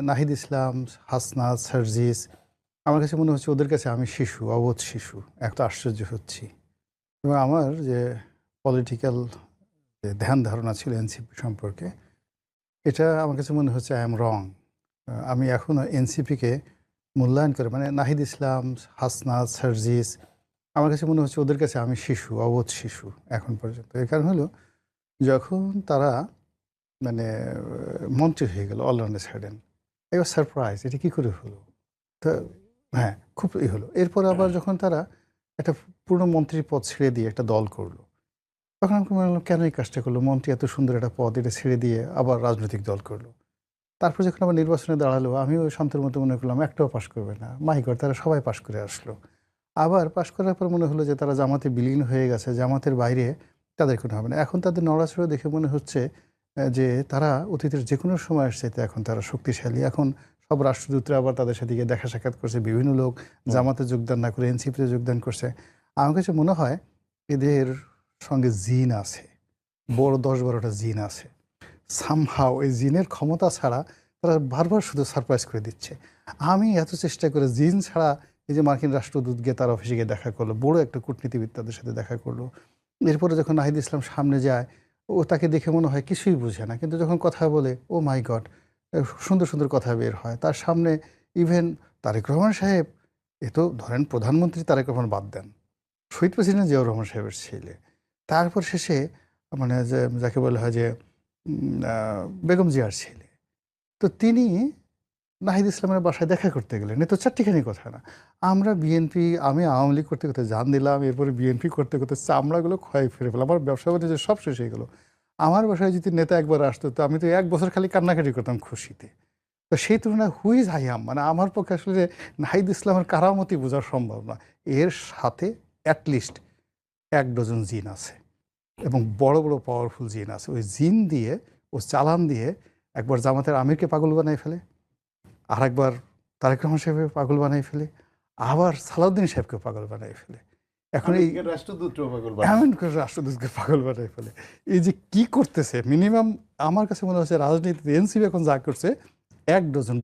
নাহিদ ইসলাম, হাসনাত, সার্জিস, আমার কাছে মনে হচ্ছে ওদের কাছে আমি শিশু, অবোধ শিশু। এত আশ্চর্য হচ্ছি। এবং আমার যে পলিটিক্যাল যে ধ্যান ধারণা ছিল এনসিপি সম্পর্কে, এটা আমার কাছে মনে হচ্ছে আই এম রং। আমি এখনও এনসিপিকে মূল্যায়ন করে, মানে নাহিদ ইসলাম, হাসনাত, সার্জিস, আমার কাছে মনে হচ্ছে ওদের কাছে আমি শিশু, অবোধ শিশু এখন পর্যন্ত। এর কারণ হলো, যখন তারা মানে মন্ত্রী হয়ে গেল অল অন এ সাডেন, এবার সারপ্রাইজ, এটা কী করে হলো? তো হ্যাঁ, খুব হলো। এরপর আবার যখন তারা একটা পুরনো মন্ত্রীর পদ ছেড়ে দিয়ে একটা দল করলো, তখন আমাকে মনে হলো কেন এই কাজটা করলো? মন্ত্রী এত সুন্দর একটা পদ, এটা ছেড়ে দিয়ে আবার রাজনৈতিক দল করলো। তারপর যখন আবার নির্বাচনে দাঁড়ালো, আমিও শান্তের মতো মনে করলাম একটাও পাশ করবে না। মাই গড, তারা সবাই পাশ করে আসলো। আবার পাশ করার পর মনে হলো যে তারা জামাতে বিলীন হয়ে গেছে, জামাতের বাইরে তাদের কোনো হবে না। এখন তাদের নড়াচড়া দেখে মনে হচ্ছে যে তারা অতীতের যে কোনো সময়ের চাইতে এখন তারা শক্তিশালী। এখন সব রাষ্ট্রদূতরা আবার তাদের সাথে গিয়ে দেখা সাক্ষাৎ করছে। বিভিন্ন লোক জামাতে যোগদান না করে এনসিপিতে যোগদান করছে। আমার কাছে মনে হয় এদের সঙ্গে জিন আছে, বড় ১০-১২টা জিন আছে। সামহাও এই জিনের ক্ষমতা ছাড়া তারা বারবার শুধু সারপ্রাইজ করে দিচ্ছে। আমি এত চেষ্টা করে জিন ছাড়া, এই যে মার্কিন রাষ্ট্রদূত গিয়ে তার অফিসে গিয়ে দেখা করলো, বড় একটা কূটনীতিবিদ তাদের সাথে দেখা করলো। এরপরে যখন নাহিদ ইসলাম সামনে যায়, ও তাকে দেখে মনে হয় কিছুই বুঝে না, কিন্তু যখন কথা বলে ও মাই গড, সুন্দর সুন্দর কথা বের হয় তার সামনে। ইভেন তারেক রহমান সাহেব, এ তো ধরেন প্রধানমন্ত্রী তারেক রহমান বাদ দেন, শহীদ প্রেসিডেন্ট জিয়াউর রহমান সাহেবের ছেলে, তারপর শেষে মানে যে যাকে বলা হয় যে বেগম জিয়ার ছেলে, তো তিনি নাহিদ ইসলামের বাসায় দেখা করতে গেলেন। এ তো চারটিখানি কথা না। আমরা বিএনপি, আমি আওয়ামী লীগ করতে করতে জান দিলাম, এরপরে বিএনপি করতে করতে চামড়াগুলো ক্ষয় ফিরে ফেলাম, আমার ব্যবসা বাণিজ্য সব শেষ হয়ে গেলো। আমার বাসায় যদি নেতা একবার আসতো, তো আমি তো ১ বছর খালি কান্নাকাটি করতাম খুশিতে। তো সেই তুলনায় হু ইজ আই অ্যাম, মানে আমার পক্ষে আসলে নাহিদ ইসলামের কারামতি বোঝা সম্ভব না। এর সাথে অ্যাটলিস্ট ১ ডজন জিন আছে, এবং বড় বড় পাওয়ারফুল জিন আছে। ওই জিন দিয়ে, ও চালান দিয়ে একবার জামাতের আমিরকে পাগল বানাই ফেলে, আরেকবার তারেক রহমান সাহেবকে পাগল বানাই ফেলে, আবার সালাউদ্দিন সাহেবকে পাগল বানাই ফেলে। এখন এই এমন করে রাষ্ট্রদূতকে পাগল বানাই ফেলে। এই যে কি করতেছে, মিনিমাম আমার কাছে মনে হচ্ছে রাজনীতিতে এনসিপি এখন যা করছে ১ ডজন